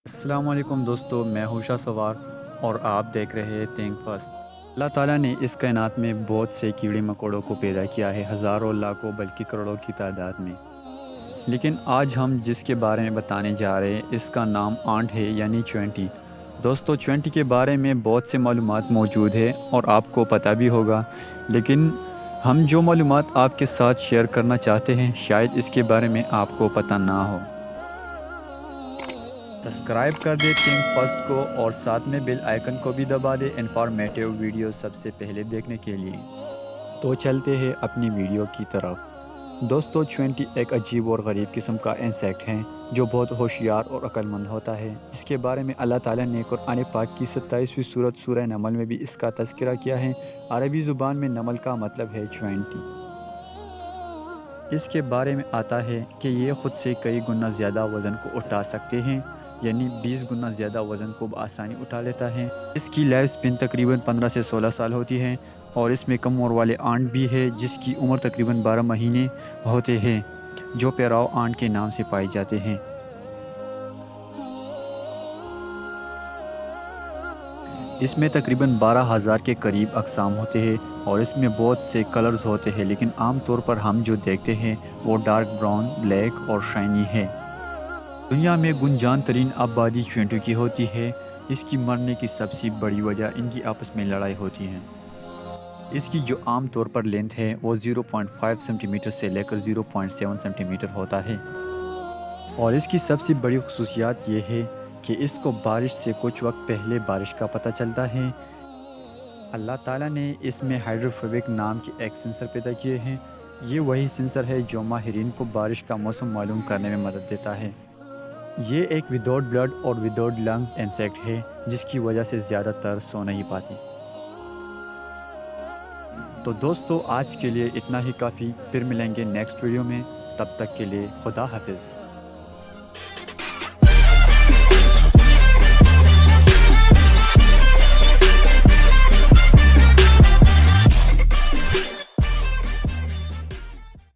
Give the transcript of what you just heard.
السلام علیکم دوستو، میں ہوشا سوار اور آپ دیکھ رہے ہیں تھنک فاسٹ۔ اللہ تعالیٰ نے اس کائنات میں بہت سے کیڑے مکوڑوں کو پیدا کیا ہے، ہزاروں لاکھوں بلکہ کروڑوں کی تعداد میں۔ لیکن آج ہم جس کے بارے میں بتانے جا رہے ہیں اس کا نام آنٹ ہے، یعنی چیونٹی۔ دوستو، چیونٹی کے بارے میں بہت سے معلومات موجود ہے اور آپ کو پتہ بھی ہوگا، لیکن ہم جو معلومات آپ کے ساتھ شیئر کرنا چاہتے ہیں شاید اس کے بارے میں آپ کو پتہ نہ ہو۔ سبسکرائب کر دیں تھنک فاسٹ کو اور ساتھ میں بیل آئیکن کو بھی دبا دیں انفارمیٹیو ویڈیو سب سے پہلے دیکھنے کے لیے۔ تو چلتے ہیں اپنی ویڈیو کی طرف۔ دوستو، چیونٹی ایک عجیب اور غریب قسم کا انسیکٹ ہے جو بہت ہوشیار اور عقل مند ہوتا ہے، جس کے بارے میں اللہ تعالیٰ نے قرآن پاک کی 27ویں سورت سورہ نمل میں بھی اس کا تذکرہ کیا ہے۔ عربی زبان میں نمل کا مطلب ہے چیونٹی۔ اس کے بارے میں آتا ہے کہ یہ خود سے کئی گنا زیادہ وزن کو اٹھا سکتے ہیں، یعنی 20 گنا زیادہ وزن کو بآسانی اٹھا لیتا ہے۔ اس کی لائف سپن تقریباً 15 سے 16 سال ہوتی ہے، اور اس میں کم عمر والے آنٹ بھی ہے جس کی عمر تقریباً 12 مہینے ہوتے ہیں، جو پیراو آنٹ کے نام سے پائے جاتے ہیں۔ اس میں تقریباً 12,000 کے قریب اقسام ہوتے ہیں اور اس میں بہت سے کلرز ہوتے ہیں، لیکن عام طور پر ہم جو دیکھتے ہیں وہ ڈارک براؤن، بلیک اور شائنی ہے۔ دنیا میں گنجان ترین آبادی چیونٹی کی ہوتی ہے۔ اس کی مرنے کی سب سے بڑی وجہ ان کی آپس میں لڑائی ہوتی ہے۔ اس کی جو عام طور پر لینتھ ہے وہ 0.5 سینٹی میٹر سے لے کر 0.7 سینٹی میٹر ہوتا ہے، اور اس کی سب سے بڑی خصوصیات یہ ہے کہ اس کو بارش سے کچھ وقت پہلے بارش کا پتہ چلتا ہے۔ اللہ تعالیٰ نے اس میں ہائیڈروفوبک نام کے ایک سینسر پیدا کیے ہیں۔ یہ وہی سینسر ہے جو ماہرین کو بارش کا موسم معلوم کرنے میں مدد دیتا ہے۔ یہ ایک وداؤٹ بلڈ اور وداؤٹ لنگ انسیکٹ ہے جس کی وجہ سے زیادہ تر سو نہیں پاتی۔ تو دوستو، آج کے لیے اتنا ہی کافی، پھر ملیں گے نیکسٹ ویڈیو میں، تب تک کے لیے خدا حافظ۔